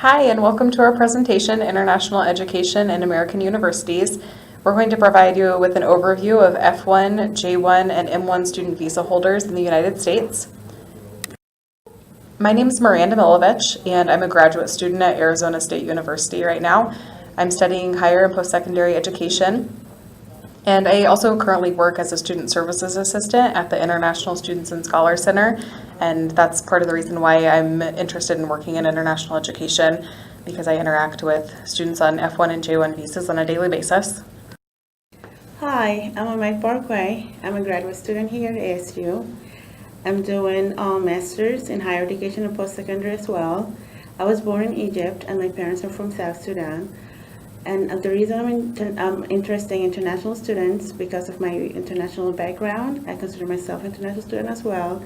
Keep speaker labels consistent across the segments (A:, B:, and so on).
A: Hi, and welcome to our presentation, International Education in American Universities. We're going to provide you with an overview of F1, J1, and M1 student visa holders in the United States. My name is Miranda Milovich, and I'm a graduate student at Arizona State University right now. I'm studying higher and post-secondary education, and I also currently work as a student services assistant at the International Students and Scholars Center, and that's part of the reason why I'm interested in working in international education, because I interact with students on F1 and J1 visas on a daily basis.
B: Hi, I'm Mike Parkway. I'm a graduate student here at ASU. I'm doing a master's in higher education and post-secondary as well. I was born in Egypt and my parents are from South Sudan. And the reason I'm interested in international students because of my international background. I consider myself an international student as well,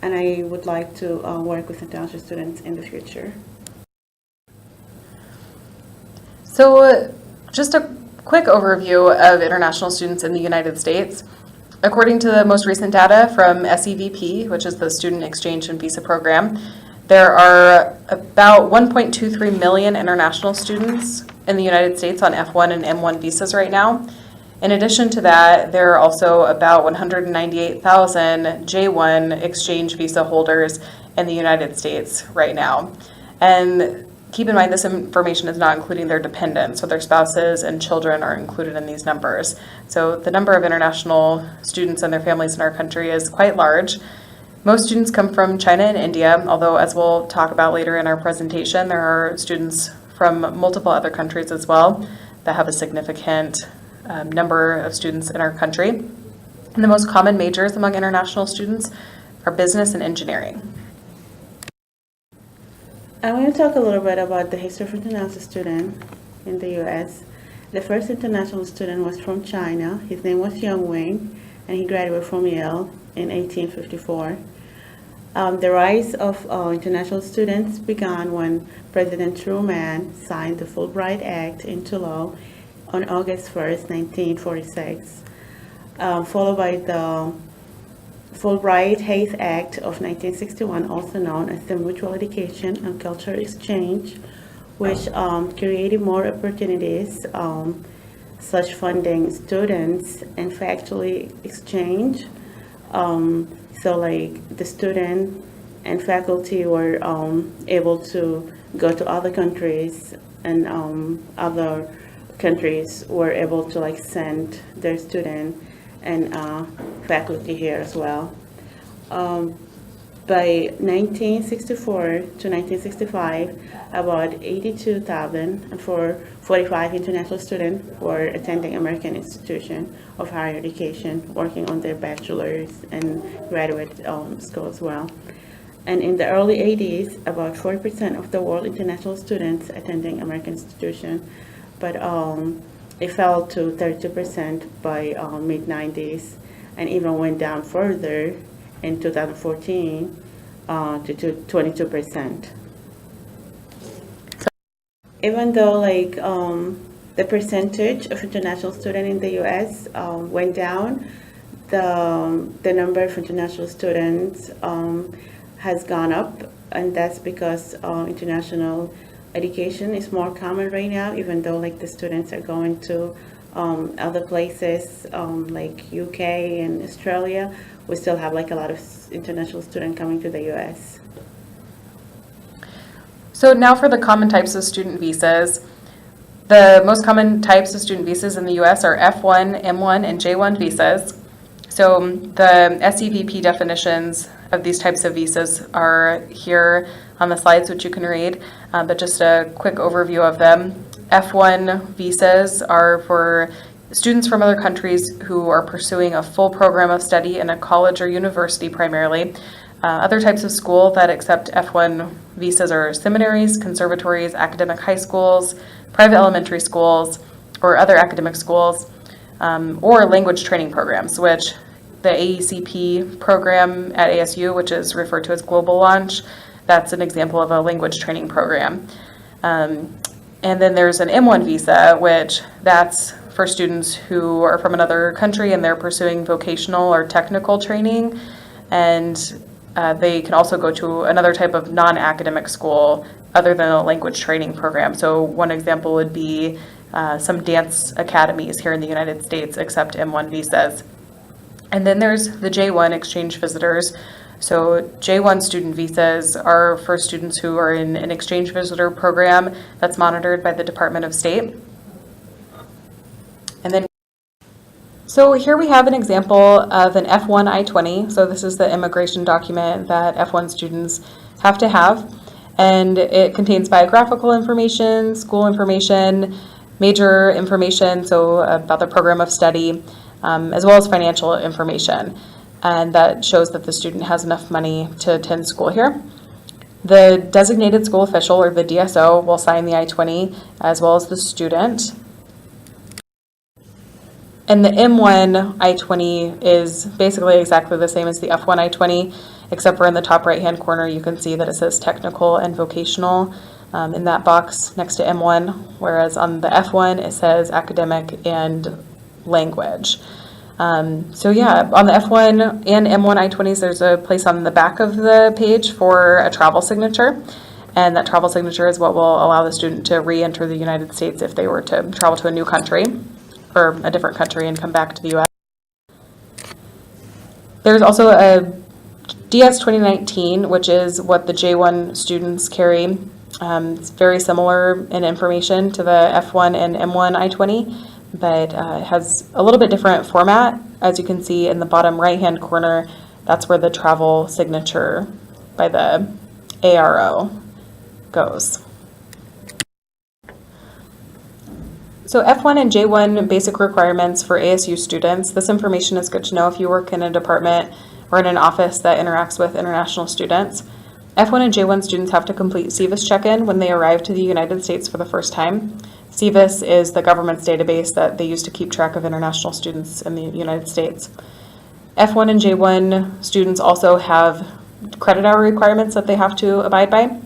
B: and I would like to work with international students in the future.
A: So just a quick overview of international students in the United States. According to the most recent data from SEVP, which is the Student Exchange and Visa Program, there are about 1.23 million international students in the United States on F1 and M1 visas right now. In addition to that, there are also about 198,000 J1 exchange visa holders in the United States right now. And keep in mind, this information is not including their dependents, so their spouses and children are included in these numbers. So the number of international students and their families in our country is quite large. Most students come from China and India, although as we'll talk about later in our presentation, there are students from multiple other countries as well that have a significant number of students in our country. And the most common majors among international students are business and engineering.
B: I want to talk a little bit about the history of international student in the U.S. The first international student was from China. His name was Young Wing, and he graduated from Yale in 1854. The rise of international students began when President Truman signed the Fulbright Act into law on August 1st, 1946, followed by the Fulbright-Hays Act of 1961, also known as the Mutual Education and Cultural Exchange, which created more opportunities such funding students and faculty exchange. So like the student and faculty were able to go to other countries, and other countries were able to like send their student and faculty here as well. By 1964 to 1965, about 82,045 international students were attending American institutions of higher education, working on their bachelor's and graduate school as well. And in the early 80s, about 40% of the world international students attending American institutions, but it fell to 32% by mid-90s, and even went down further in 2014 to 22%. Even though like the percentage of international students in the U.S. Went down, the number of international students has gone up, and that's because international education is more common right now, even though like the students are going to other places like UK and Australia. We still have like a lot of international students coming to the US.
A: So now for the common types of student visas. The most common types of student visas in the US are F1, M1, and J1 visas. So the SEVP definitions of these types of visas are here on the slides, which you can read, but just a quick overview of them. F1 visas are for students from other countries who are pursuing a full program of study in a college or university primarily. Other types of school that accept F1 visas are seminaries, conservatories, academic high schools, private elementary schools, or other academic schools, or language training programs, which the AECP program at ASU, which is referred to as Global Launch, that's an example of a language training program. And then there's an M1 visa, which that's for students who are from another country and they're pursuing vocational or technical training. And they can also go to another type of non-academic school other than a language training program. So one example would be some dance academies here in the United States accept M1 visas. And then there's the J1 exchange visitors. So J1 student visas are for students who are in an exchange visitor program that's monitored by the Department of State. And then, so here we have an example of an F1 I-20. So this is the immigration document that F1 students have to have. And it contains biographical information, school information, major information, so about the program of study, as well as financial information. And that shows that the student has enough money to attend school here. The designated school official, or the DSO, will sign the I-20 as well as the student. And the M1 I-20 is basically exactly the same as the F1 I-20, except for in the top right-hand corner you can see that it says technical and vocational in that box next to M1, whereas on the F1 it says academic and language. So yeah, on the F1 and M1 I-20s, there's a place on the back of the page for a travel signature. And that travel signature is what will allow the student to re-enter the United States if they were to travel to a new country or a different country and come back to the U.S. There's also a DS 2019, which is what the J1 students carry. It's very similar in information to the F1 and M1 I-20. But it has a little bit different format. As you can see in the bottom right-hand corner, that's where the travel signature by the ARO goes. So F1 and J1 basic requirements for ASU students. This information is good to know if you work in a department or in an office that interacts with international students. F1 and J1 students have to complete SEVIS check-in when they arrive to the United States for the first time. SEVIS is the government's database that they use to keep track of international students in the United States. F1 and J1 students also have credit hour requirements that they have to abide by.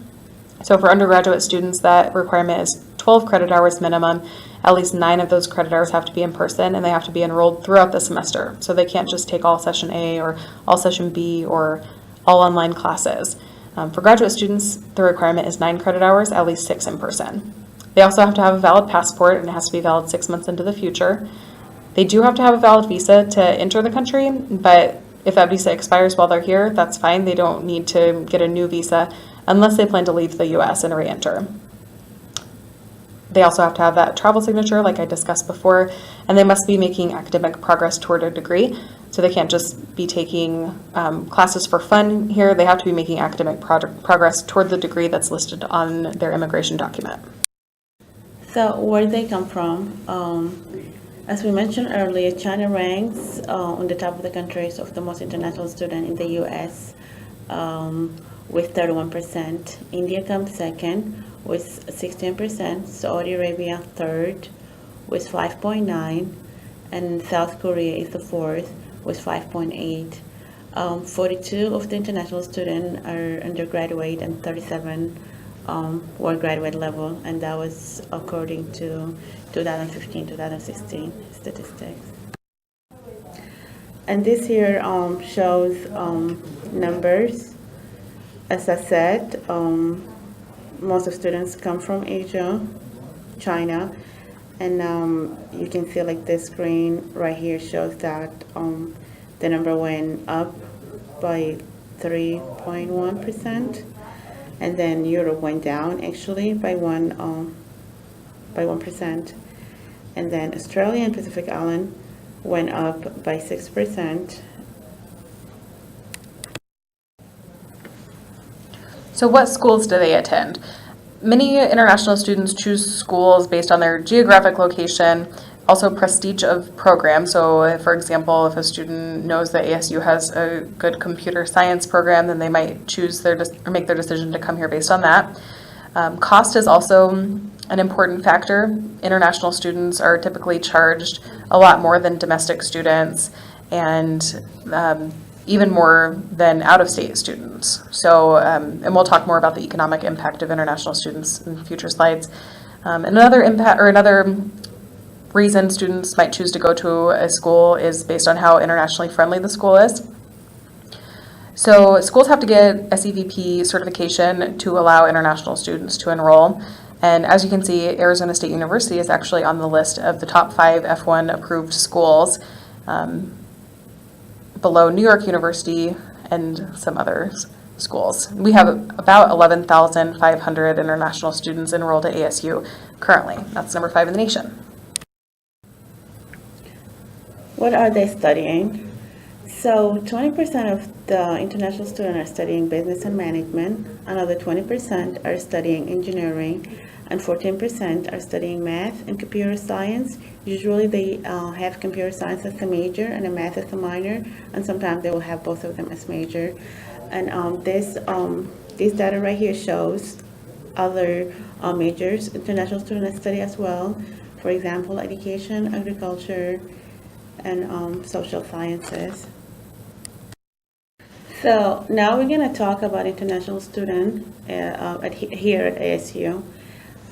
A: So for undergraduate students, that requirement is 12 credit hours minimum. At least 9 of those credit hours have to be in person, and they have to be enrolled throughout the semester. So they can't just take all session A or all session B or all online classes. For graduate students, the requirement is 9 credit hours, at least 6 in person. They also have to have a valid passport, and it has to be valid 6 months into the future. They do have to have a valid visa to enter the country, but if that visa expires while they're here, that's fine. They don't need to get a new visa unless they plan to leave the U.S. and re-enter. They also have to have that travel signature, like I discussed before, and they must be making academic progress toward a degree. So they can't just be taking classes for fun here. They have to be making academic progress toward the degree that's listed on their immigration document.
B: So where they come from, as we mentioned earlier, China ranks on the top of the countries of the most international student in the U.S. With 31%. India comes second with 16%, Saudi Arabia third with 5.9%, and South Korea is the fourth with 5.8%. 42 of the international students are undergraduate and 37 were graduate level, and that was according to 2015-2016 statistics. And this here shows numbers. As I said, most of students come from Asia, China, and you can see like this screen right here shows that the number went up by 3.1%. And then Europe went down actually by 1%, and then Australia and Pacific Island went up by 6%.
A: So what schools do they attend? Many international students choose schools based on their geographic location, also prestige of programs. So for example, if a student knows that ASU has a good computer science program, then they might choose or make their decision to come here based on that. Cost is also an important factor. International students are typically charged a lot more than domestic students, and even more than out-of-state students. So, and we'll talk more about the economic impact of international students in future slides. Another reason students might choose to go to a school is based on how internationally friendly the school is. So schools have to get SEVP certification to allow international students to enroll. And as you can see, Arizona State University is actually on the list of the top 5 F1 approved schools, below New York University and some other schools. We have about 11,500 international students enrolled at ASU currently. That's number 5 in the nation.
B: What are they studying? So 20% of the international students are studying business and management, another 20% are studying engineering, and 14% are studying math and computer science. Usually they have computer science as a major and a math as a minor, and sometimes they will have both of them as major. And this data right here shows other majors international students study as well. For example, education, agriculture, and social sciences. So now we're going to talk about international students here at ASU.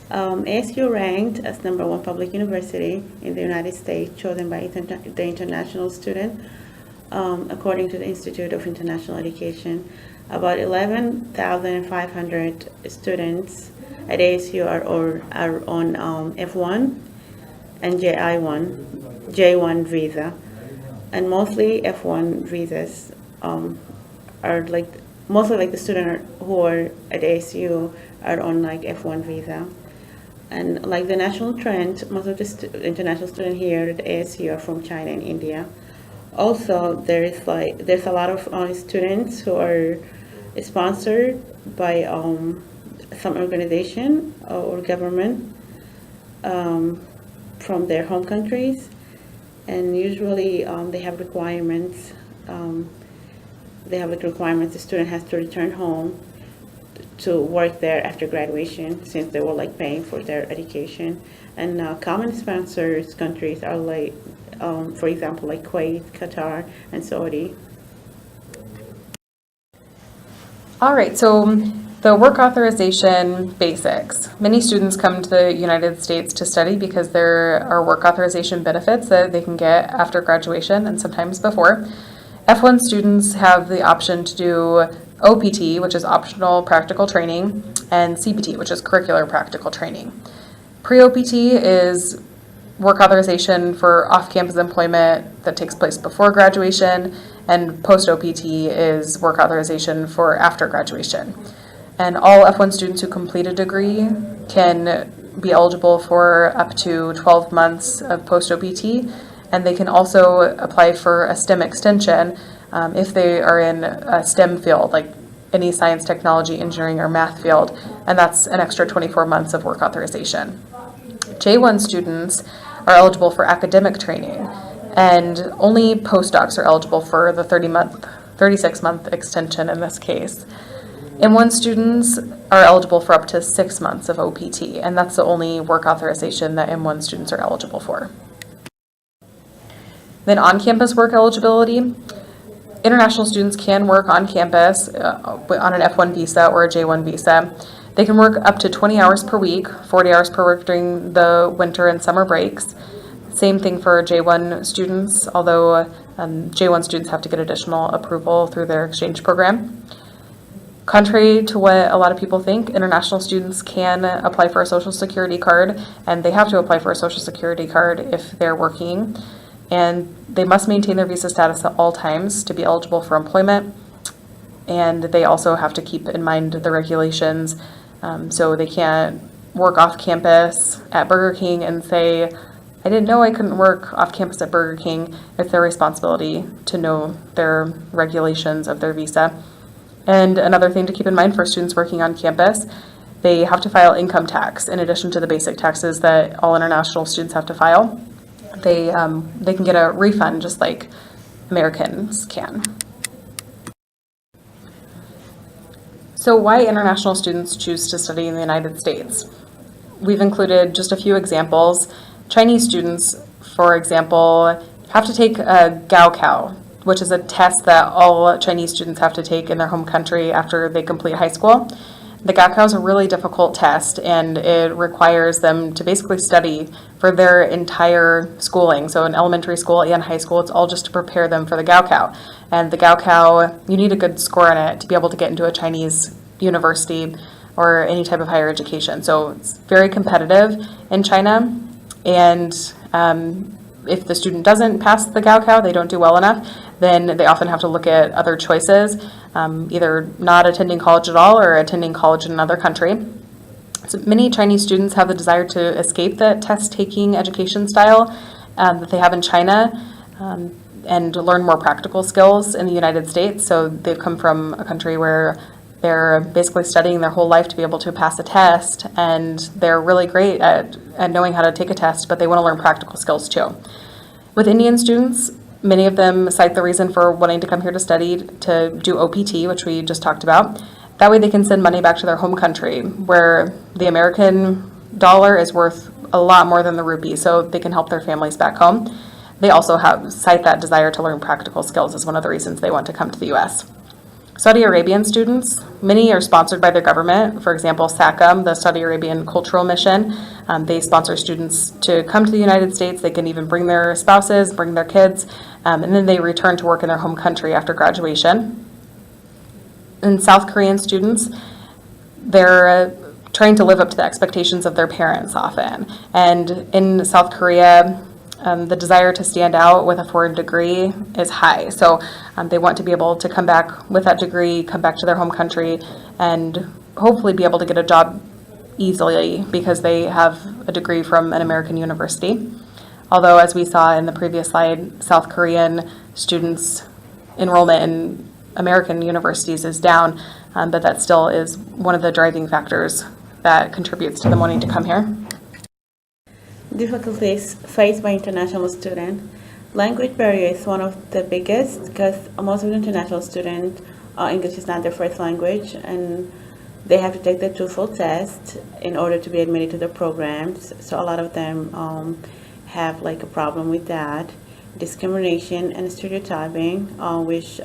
B: ASU ranked as number 1 public university in the United States, chosen by the international student, according to the Institute of International Education. About 11,500 students at ASU are on F1 and J1 visa, and mostly F1 visas are mostly the students who are at ASU are on F1 visa. And the national trend, most of the international students here at ASU are from China and India. Also, there's a lot of students who are sponsored by some organization or government from their home countries, and usually they have requirements. The student has to return home to work there after graduation, since they were paying for their education. And common sponsors countries are for example, Kuwait, Qatar, and Saudi.
A: All right, so the work authorization basics. Many students come to the United States to study because there are work authorization benefits that they can get after graduation and sometimes before. F1 students have the option to do OPT, which is optional practical training, and CPT, which is curricular practical training. Pre-OPT is work authorization for off-campus employment that takes place before graduation, and post-OPT is work authorization for after graduation. And all F1 students who complete a degree can be eligible for up to 12 months of post-OPT, and they can also apply for a STEM extension if they are in a STEM field, like any science, technology, engineering, or math field, and that's an extra 24 months of work authorization. J1 students are eligible for academic training, and only postdocs are eligible for the 36-month extension in this case. M1 students are eligible for up to 6 months of OPT, and that's the only work authorization that M1 students are eligible for. Then on-campus work eligibility. International students can work on campus on an F1 visa or a J1 visa. They can work up to 20 hours per week, 40 hours per week during the winter and summer breaks. Same thing for J1 students, although J1 students have to get additional approval through their exchange program. Contrary to what a lot of people think, international students can apply for a Social Security card, and they have to apply for a Social Security card if they're working. And they must maintain their visa status at all times to be eligible for employment. And they also have to keep in mind the regulations, so they can't work off campus at Burger King and say, I didn't know I couldn't work off campus at Burger King. It's their responsibility to know their regulations of their visa. And another thing to keep in mind for students working on campus, they have to file income tax in addition to the basic taxes that all international students have to file. They can get a refund just like Americans can. So why international students choose to study in the United States? We've included just a few examples. Chinese students, for example, have to take a Gaokao, which is a test that all Chinese students have to take in their home country after they complete high school. The Gaokao is a really difficult test, and it requires them to basically study for their entire schooling. So in elementary school and high school, it's all just to prepare them for the Gaokao. And the Gaokao, you need a good score on it to be able to get into a Chinese university or any type of higher education. So it's very competitive in China. And if the student doesn't pass the Gaokao, they don't do well enough, then they often have to look at other choices, either not attending college at all or attending college in another country. So many Chinese students have the desire to escape the test-taking education style that they have in China and learn more practical skills in the United States. So they've come from a country where they're basically studying their whole life to be able to pass a test, and they're really great at knowing how to take a test, but they want to learn practical skills too. With Indian students, many of them cite the reason for wanting to come here to study to do OPT, which we just talked about. That way they can send money back to their home country, where the American dollar is worth a lot more than the rupee, so they can help their families back home. They also cite that desire to learn practical skills as one of the reasons they want to come to the U.S. Saudi Arabian students, many are sponsored by their government. For example, SACM, the Saudi Arabian Cultural Mission, they sponsor students to come to the United States. They can even bring their spouses, bring their kids, and then they return to work in their home country after graduation. And South Korean students, they're trying to live up to the expectations of their parents often. And in South Korea, the desire to stand out with a foreign degree is high. So they want to be able to come back with that degree, come back to their home country, and hopefully be able to get a job easily because they have a degree from an American university. Although, as we saw in the previous slide, South Korean students' enrollment in American universities is down, but that still is one of the driving factors that contributes to them wanting to come here.
B: Difficulties faced by international students. Language barrier is one of the biggest because most of the international students, English is not their first language, and they have to take the TOEFL test in order to be admitted to the programs. So a lot of them have like a problem with that. Discrimination and stereotyping, which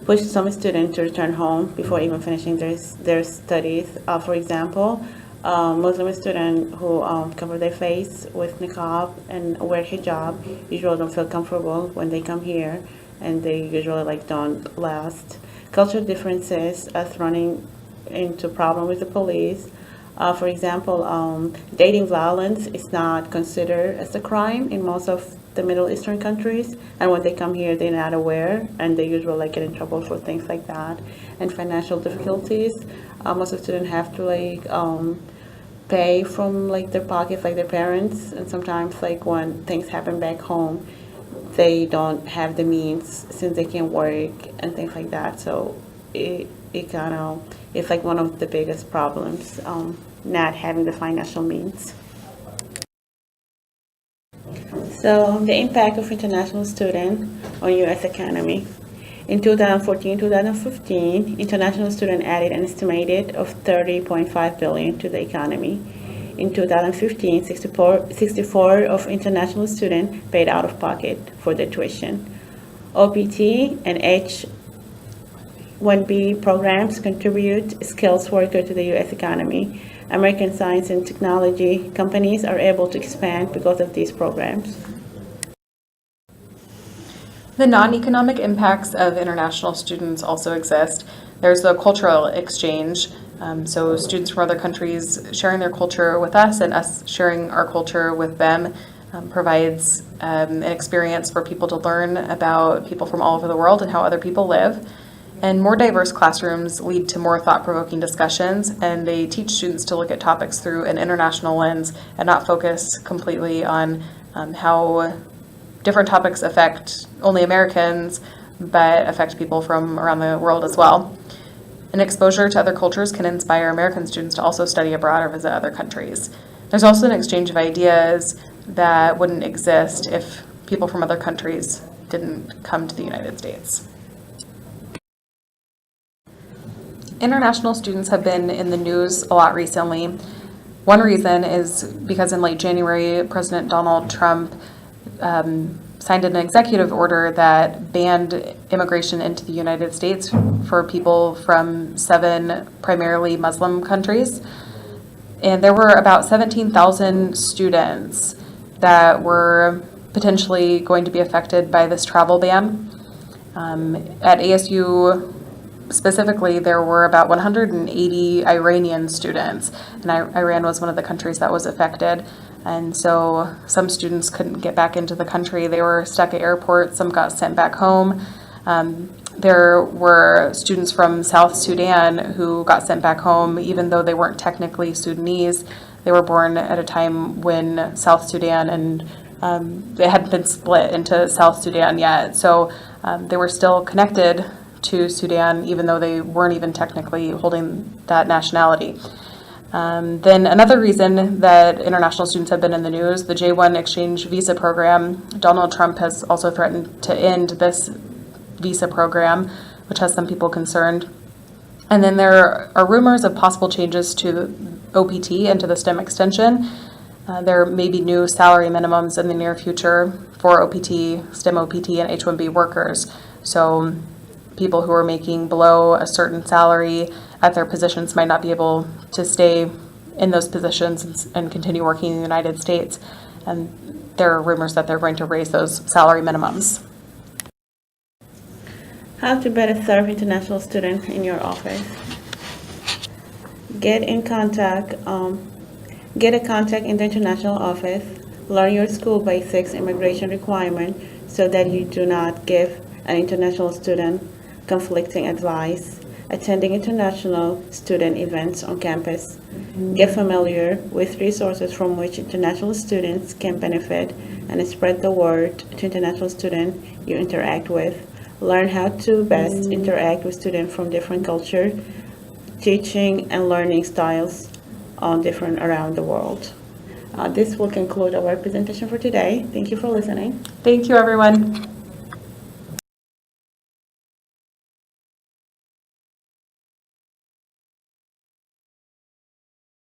B: push some students to return home before even finishing their studies. For example, Muslim students who cover their face with niqab and wear hijab usually don't feel comfortable when they come here, and they usually don't last. Cultural differences as running into problem with the police. For example, dating violence is not considered as a crime in most of the Middle Eastern countries, and when they come here, they're not aware, and they usually get in trouble for things like that. And financial difficulties, most of the students have to pay from their pockets, like their parents, and sometimes when things happen back home, they don't have the means since they can't work and things like that. So it's one of the biggest problems, not having the financial means. So the impact of international students on U.S. economy. In 2014-2015, international students added an estimated of $30.5 billion to the economy. In 2015, 64 of international students paid out of pocket for their tuition. OPT and H-1B programs contribute skilled workers to the U.S. economy. American science and technology companies are able to expand because of these programs.
A: The non-economic impacts of international students also exist. There's the cultural exchange, so students from other countries sharing their culture with us and us sharing our culture with them provides an experience for people to learn about people from all over the world and how other people live. And more diverse classrooms lead to more thought-provoking discussions, and they teach students to look at topics through an international lens and not focus completely on how different topics affect only Americans, but affect people from around the world as well. And exposure to other cultures can inspire American students to also study abroad or visit other countries. There's also an exchange of ideas that wouldn't exist if people from other countries didn't come to the United States. International students have been in the news a lot recently. One reason is because in late January, President Donald Trump signed signed an executive order that banned immigration into the United States for people from 7 primarily Muslim countries. And there were about 17,000 students that were potentially going to be affected by this travel ban. At ASU specifically, there were about 180 Iranian students, and Iran was one of the countries that was affected. And so some students couldn't get back into the country. They were stuck at airports. Some got sent back home. There were students from South Sudan who got sent back home, even though they weren't technically Sudanese. They were born at a time when South Sudan and it hadn't been split into South Sudan yet. So they were still connected to Sudan, even though they weren't even technically holding that nationality. Then another reason that international students have been in the news, the J-1 exchange visa program. Donald Trump has also threatened to end this visa program, which has some people concerned. And then there are rumors of possible changes to the OPT and to the STEM extension. There may be new salary minimums in the near future for OPT, STEM OPT, and H-1B workers. So people who are making below a certain salary at their positions might not be able to stay in those positions and continue working in the United States. And there are rumors that they're going to raise those salary minimums.
B: How to better serve international students in your office. Get a contact in the international office. Learn your school basics immigration requirement so that you do not give an international student conflicting advice. Attending international student events on campus. Get familiar with resources from which international students can benefit and spread the word to international students you interact with. Learn how to best interact with students from different cultures, teaching and learning styles on different around the world. This will conclude our presentation for today. Thank you for listening.
A: Thank you, everyone.